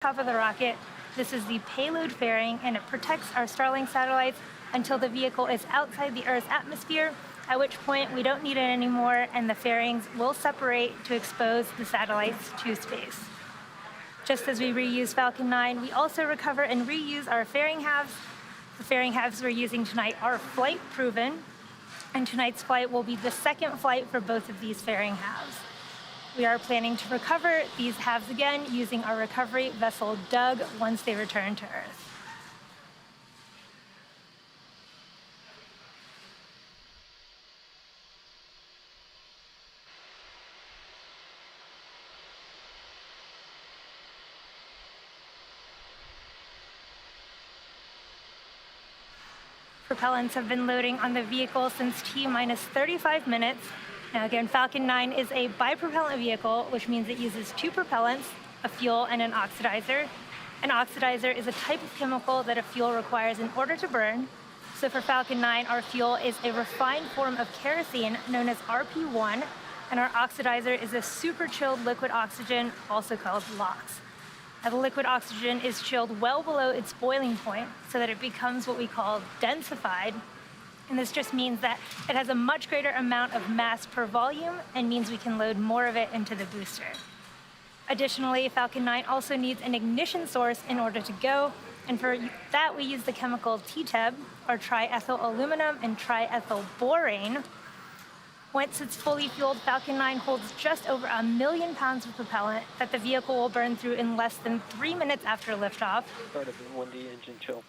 top of the rocket. This is the payload fairing, and it protects our Starlink satellites until the vehicle is outside the Earth's atmosphere, at which point we don't need it anymore, and the fairings will separate to expose the satellites to space. Just as we reuse Falcon 9, we also recover and reuse our fairing halves. The fairing halves we're using tonight are flight proven, and tonight's flight will be the second flight for both of these fairing halves. We are planning to recover these halves again using our recovery vessel Doug once they return to Earth. Propellants have been loading on the vehicle since T-minus 35 minutes. Now again, Falcon 9 is a bipropellant vehicle, which means it uses two propellants, a fuel and an oxidizer. An oxidizer is a type of chemical that a fuel requires in order to burn. So for Falcon 9, our fuel is a refined form of kerosene known as RP1, and our oxidizer is a super chilled liquid oxygen, also called LOX. Now, the liquid oxygen is chilled well below its boiling point so that it becomes what we call densified. And this just means that it has a much greater amount of mass per volume and means we can load more of it into the booster. Additionally, Falcon 9 also needs an ignition source in order to go, and for that we use the chemical TTEB, or triethyl aluminum and triethyl borane. Once it's fully fueled, Falcon 9 holds just over 1 million pounds of propellant that the vehicle will burn through in less than 3 minutes after liftoff. Start of the 1D engine chill.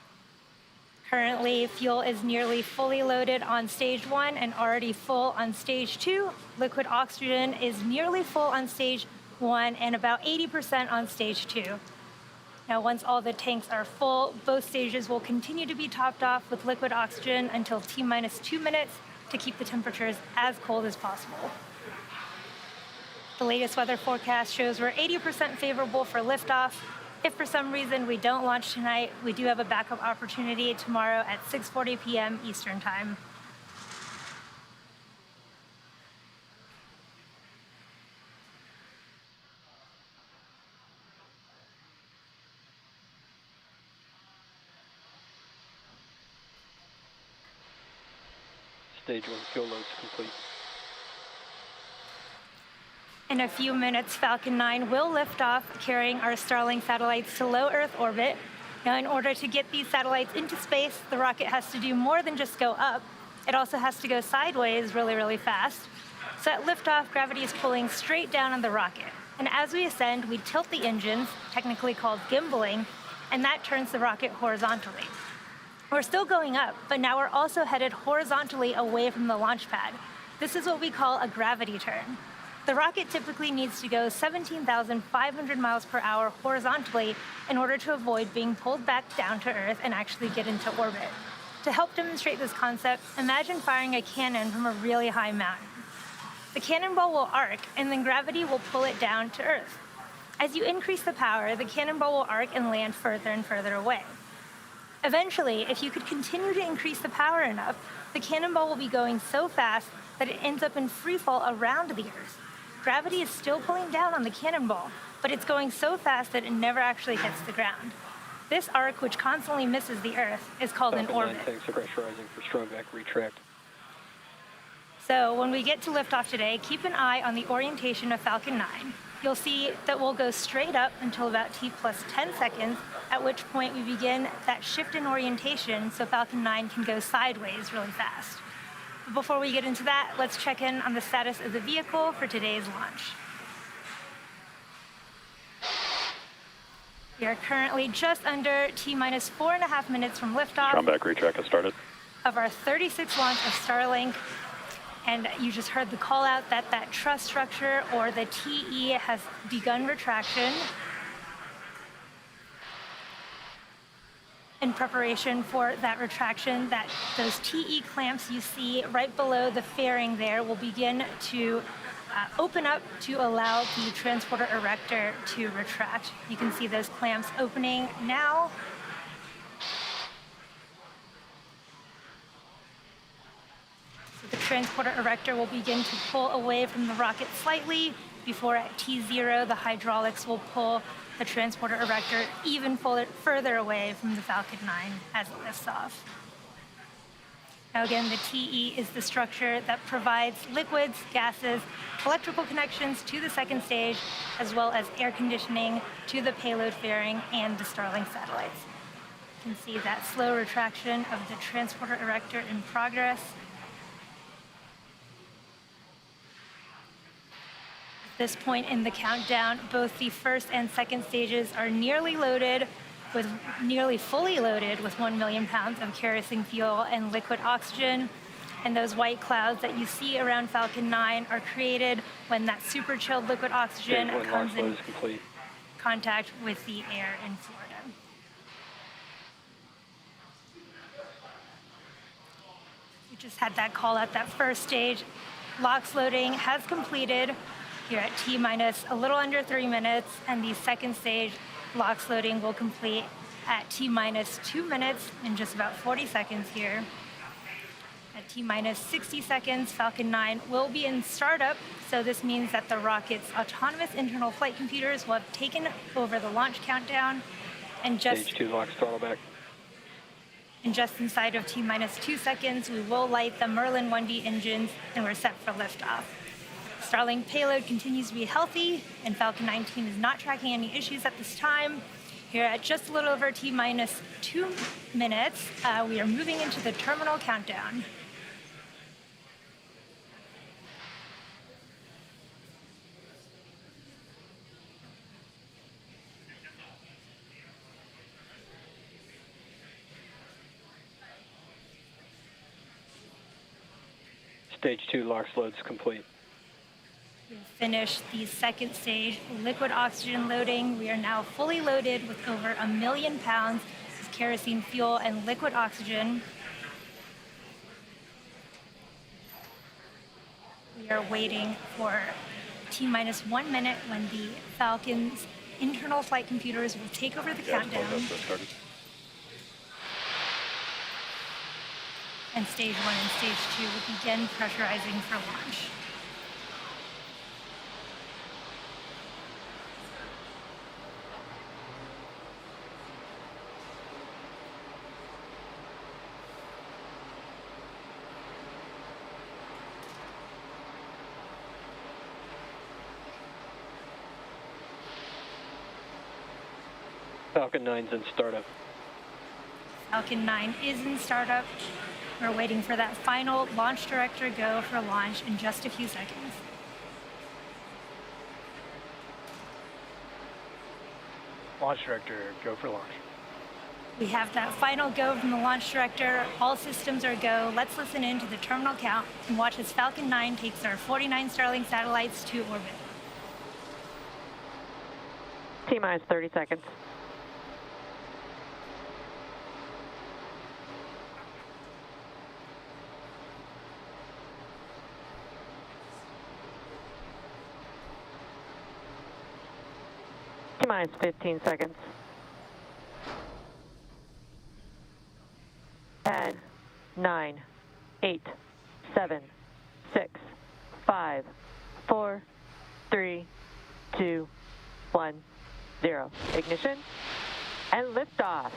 Currently, fuel is nearly fully loaded on stage 1 and already full on stage 2. Liquid oxygen is nearly full on stage 1 and about 80% on stage 2. Now, once all the tanks are full, both stages will continue to be topped off with liquid oxygen until T-minus 2 minutes to keep the temperatures as cold as possible. The latest weather forecast shows we're 80% favorable for liftoff. If for some reason we don't launch tonight, we do have a backup opportunity tomorrow at 6:40 p.m. Eastern Time. Stage 1 fuel load's complete. In a few minutes, Falcon 9 will lift off, carrying our Starlink satellites to low Earth orbit. Now, in order to get these satellites into space, the rocket has to do more than just go up. It also has to go sideways really, really fast. So at liftoff, gravity is pulling straight down on the rocket. And as we ascend, we tilt the engines, technically called gimbaling, and that turns the rocket horizontally. We're still going up, but now we're also headed horizontally away from the launch pad. This is what we call a gravity turn. The rocket typically needs to go 17,500 miles per hour horizontally in order to avoid being pulled back down to Earth and actually get into orbit. To help demonstrate this concept, imagine firing a cannon from a really high mountain. The cannonball will arc, and then gravity will pull it down to Earth. As you increase the power, the cannonball will arc and land further and further away. Eventually, if you could continue to increase the power enough, the cannonball will be going so fast that it ends up in free fall around the Earth. Gravity is still pulling down on the cannonball, but it's going so fast that it never actually hits the ground. This arc, which constantly misses the Earth, is called an orbit. Tanks are pressurizing for strobe retract. So when we get to liftoff today, keep an eye on the orientation of Falcon 9. You'll see that we'll go straight up until about T plus 10 seconds, at which point we begin that shift in orientation so Falcon 9 can go sideways really fast. But before we get into that, let's check in on the status of the vehicle for today's launch. We are currently just under T-minus 4.5 minutes from liftoff. Combat retract has started. Of our 36th launch of Starlink. And you just heard the call out that that truss structure, or the TE, has begun retraction. In preparation for that retraction, those TE clamps you see right below the fairing there will begin to open up to allow the transporter erector to retract. You can see those clamps opening now. So the transporter erector will begin to pull away from the rocket slightly, before at T0 the hydraulics will pull the transporter erector even further away from the Falcon 9 as it lifts off. Now again, the TE is the structure that provides liquids, gases, electrical connections to the second stage, as well as air conditioning to the payload fairing and the Starlink satellites. You can see that slow retraction of the transporter erector in progress. At this point in the countdown, both the first and second stages are nearly fully loaded with 1 million pounds of kerosene fuel and liquid oxygen. And those white clouds that you see around Falcon 9 are created when that super chilled liquid oxygen comes in contact with the air in Florida. We just had that call at that first stage. LOX loading has completed here at T-minus a little under 3 minutes, and the second stage LOX loading will complete at T-minus 2 minutes in just about 40 seconds here. At T-minus 60 seconds, Falcon 9 will be in startup, so this means that the rocket's autonomous internal flight computers will have taken over the launch countdown, and Stage 2 LOX throttle back. And just inside of T-minus 2 seconds, we will light the Merlin 1D engines, and we're set for liftoff. Starlink payload continues to be healthy, and Falcon 9 team is not tracking any issues at this time. Here at just a little over T-minus 2 minutes, we are moving into the terminal countdown. Stage 2 LOX loads complete. We've finished the second stage liquid oxygen loading. We are now fully loaded with over 1 million pounds of kerosene fuel and liquid oxygen. We are waiting for T-minus 1 minute when the Falcon's internal flight computers will take over the countdown. And stage 1 and stage 2 will begin pressurizing for launch. Falcon 9's in startup. Falcon 9 is in startup. We're waiting for that final launch director go for launch in just a few seconds. Launch director, go for launch. We have that final go from the launch director. All systems are go. Let's listen in to the terminal count and watch as Falcon 9 takes our 49 Starlink satellites to orbit. T-minus 30 seconds. T-minus 15 seconds. 10, 9, 8, 7, 6, 5, 4, 3, 2, 1, 0. Ignition and liftoff.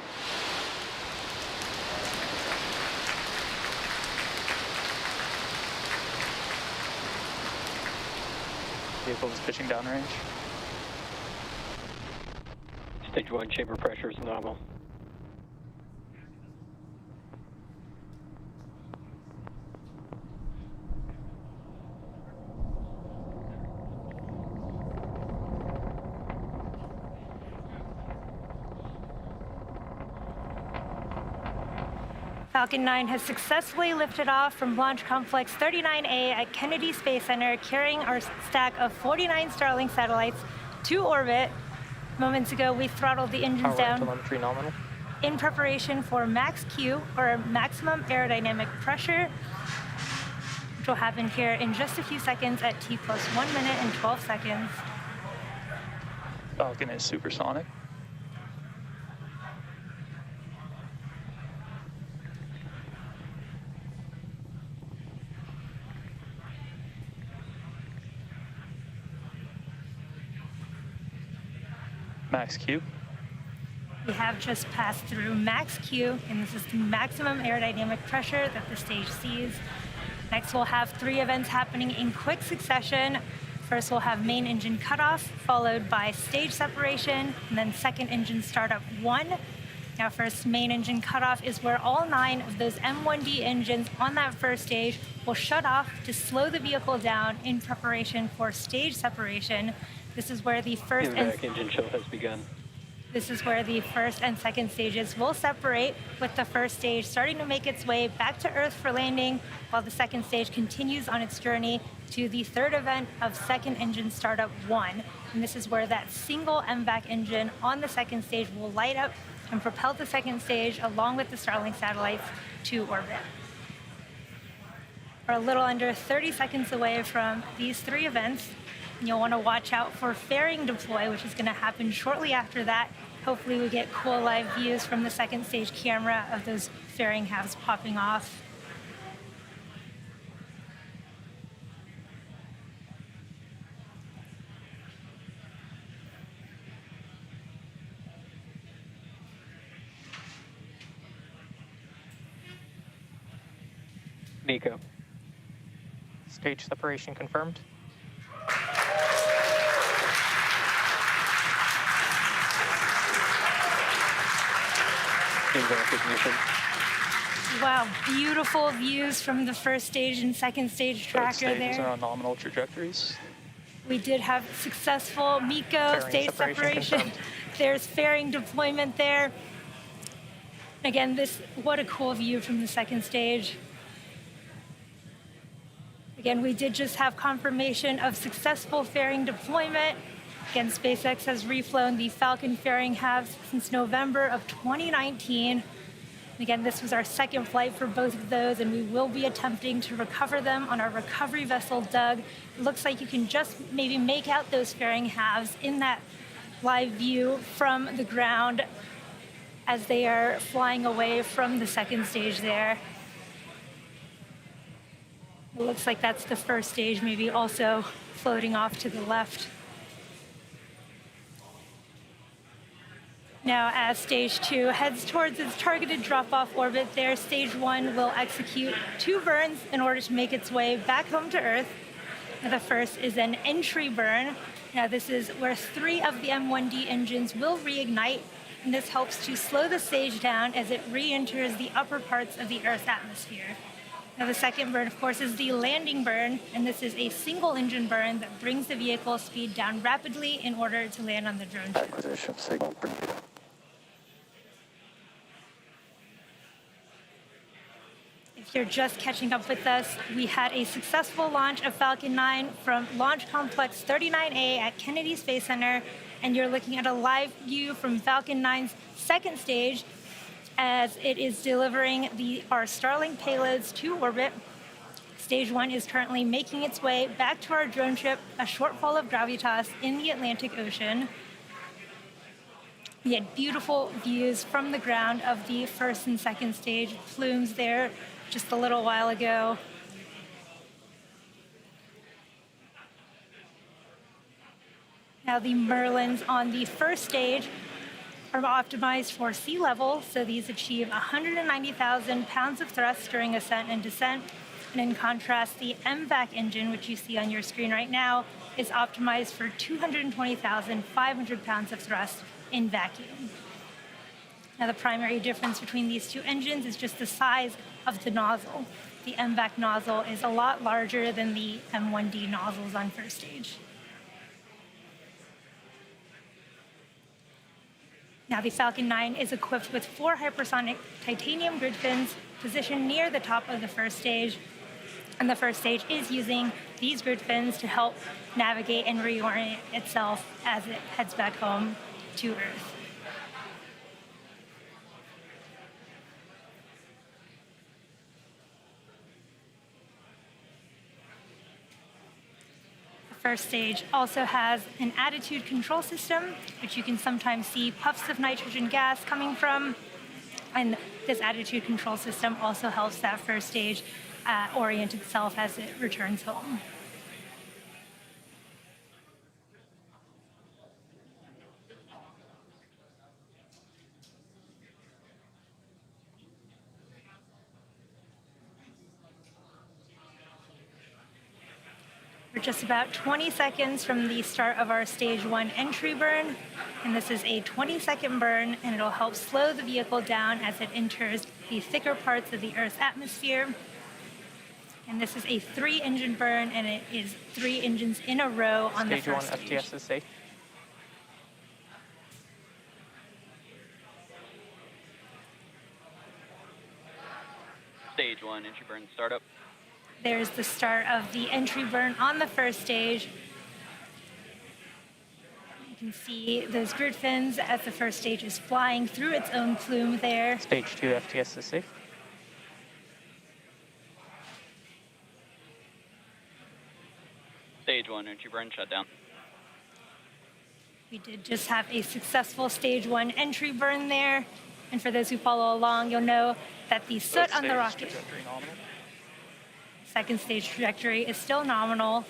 Vehicle is pitching downrange. Stage 1 chamber pressure is nominal. Falcon 9 has successfully lifted off from Launch Complex 39A at Kennedy Space Center, carrying our stack of 49 Starlink satellites to orbit. Moments ago, we throttled the engines down Telemetry nominal. in preparation for max Q, or maximum aerodynamic pressure, which will happen here in just a few seconds at T plus 1 minute and 12 seconds. Falcon is supersonic. Max Q. We have just passed through max Q, and this is the maximum aerodynamic pressure that the stage sees. Next, we'll have 3 events happening in quick succession. First, we'll have main engine cutoff, followed by stage separation, and then second engine startup 1. Now, first, main engine cutoff is where all 9 of those M1D engines on that first stage will shut off to slow the vehicle down in preparation for stage separation. This is where the first engine chill has begun. This is where the first and second stages will separate, with the first stage starting to make its way back to Earth for landing, while the second stage continues on its journey to the third event of second engine startup 1. And this is where that single MVAC engine on the second stage will light up and propel the second stage along with the Starlink satellites to orbit. We're a little under 30 seconds away from these 3 events. And you'll want to watch out for fairing deploy, which is going to happen shortly after that. Hopefully we get cool live views from the second stage camera of those fairing halves popping off. Nico. Stage separation confirmed. Recognition. Wow, beautiful views from the first stage and second stage tracker Stages are there. on nominal trajectories. We did have successful MECO Fairing stage separation separation. confirmed. There's fairing deployment there. Again, what a cool view from the second stage. Again, we did just have confirmation of successful fairing deployment. Again, SpaceX has reflown the Falcon fairing halves since November of 2019. Again, this was our second flight for both of those, and we will be attempting to recover them on our recovery vessel, Doug. It looks like you can just maybe make out those fairing halves in that live view from the ground as they are flying away from the second stage there. It looks like that's the first stage, maybe also floating off to the left. Now, as stage 2 heads towards its targeted drop-off orbit there, stage 1 will execute 2 burns in order to make its way back home to Earth. Now, the first is an entry burn. Now, this is where 3 of the M1D engines will reignite, and this helps to slow the stage down as it re-enters the upper parts of the Earth's atmosphere. Now, the second burn, of course, is the landing burn, and this is a single engine burn that brings the vehicle speed down rapidly in order to land on the drone ship. Acquisition signal. If you're just catching up with us, we had a successful launch of Falcon 9 from Launch Complex 39A at Kennedy Space Center, and you're looking at a live view from Falcon 9's second stage as it is delivering our Starlink payloads to orbit. Stage 1 is currently making its way back to our drone ship, a shortfall of gravitas in the Atlantic Ocean. We had beautiful views from the ground of the first and second stage plumes there just a little while ago. Now the Merlins on the first stage are optimized for sea level, so these achieve 190,000 pounds of thrust during ascent and descent. And in contrast, the MVAC engine, which you see on your screen right now, is optimized for 220,500 pounds of thrust in vacuum. Now, the primary difference between these 2 engines is just the size of the nozzle. The MVAC nozzle is a lot larger than the M1D nozzles on first stage. Now, the Falcon 9 is equipped with 4 hypersonic titanium grid fins positioned near the top of the first stage. And the first stage is using these grid fins to help navigate and reorient itself as it heads back home to Earth. First stage also has an attitude control system, which you can sometimes see puffs of nitrogen gas coming from. And this attitude control system also helps that first stage orient itself as it returns home. just about 20 seconds from the start of our stage 1 entry burn. And this is a 20-second burn, and it'll help slow the vehicle down as it enters the thicker parts of the Earth's atmosphere. And this is a 3-engine burn, and it is 3 engines in a row on the Stage 1 first stage. FTS is safe. Stage 1, entry burn startup. There's the start of the entry burn on the first stage. You can see those grid fins as the first stage is flying through its own plume there. Stage 2 FTS is safe. Stage 1, entry burn shutdown. We did just have a successful stage 1 entry burn there. And for those who follow along, you'll know that the soot on the rocket, Trajectory nominal. second stage trajectory, is still nominal.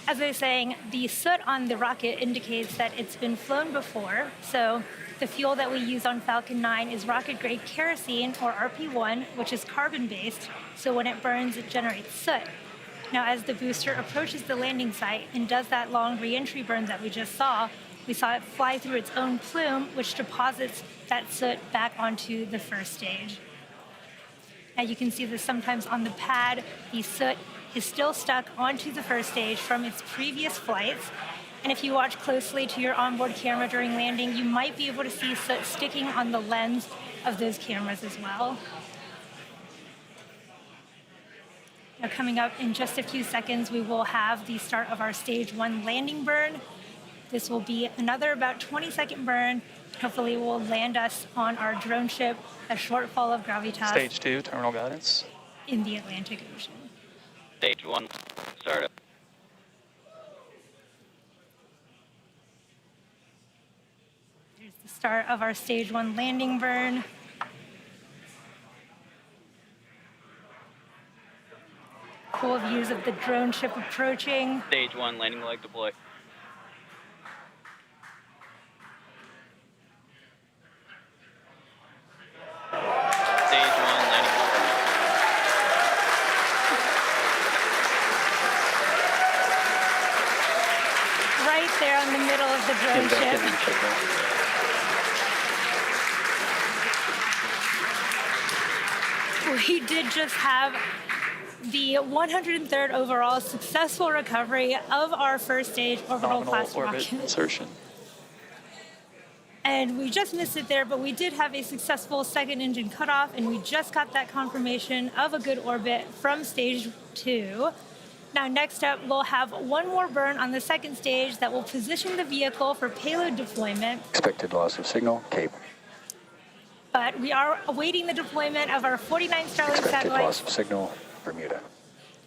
As I was saying, the soot on the rocket indicates that it's been flown before. So the fuel that we use on Falcon 9 is rocket-grade kerosene, or RP1, which is carbon-based. So when it burns, it generates soot. Now, as the booster approaches the landing site and does that long re-entry burn that we just saw, we saw it fly through its own plume, which deposits that soot back onto the first stage. Now you can see this sometimes on the pad. The soot is still stuck onto the first stage from its previous flights. And if you watch closely to your onboard camera during landing, you might be able to see soot sticking on the lens of those cameras as well. Now coming up in just a few seconds, we will have the start of our stage 1 landing burn. This will be another about 20-second burn. Hopefully will land us on our drone ship, a short fall of gravitas, Stage 2 terminal guidance. in the Atlantic Ocean. Stage 1, startup. Here's the start of our stage 1 landing burn. Cool views of the drone ship approaching. Stage 1, landing leg deploy. Stage 1, landing confirmed. Right there in the middle of the drone And back ship. in and check out. We did just have the 103rd overall successful recovery of our first stage orbital Nominal class orbit rocket. insertion. And we just missed it there, but we did have a successful second engine cutoff, and we just got that confirmation of a good orbit from stage 2. Now, next up, we'll have one more burn on the second stage that will position the vehicle for payload deployment. Expected loss of signal, Cape. But we are awaiting the deployment of our 49 Starlink Expected loss satellites, of signal, Bermuda.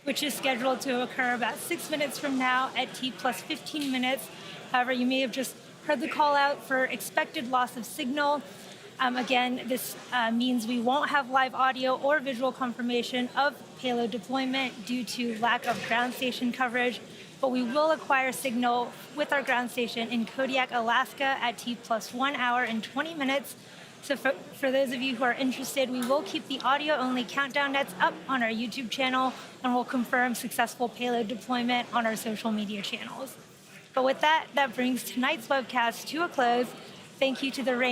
which is scheduled to occur about 6 minutes from now at T plus 15 minutes. However, you may have just heard the call out for expected loss of signal. Again, this means we won't have live audio or visual confirmation of payload deployment due to lack of ground station coverage, but we will acquire signal with our ground station in Kodiak, Alaska at T plus 1 hour and 20 minutes. So for those of you who are interested, we will keep the audio-only countdown nets up on our YouTube channel, and we'll confirm successful payload deployment on our social media channels. But with that, that brings tonight's webcast to a close. Thank you to the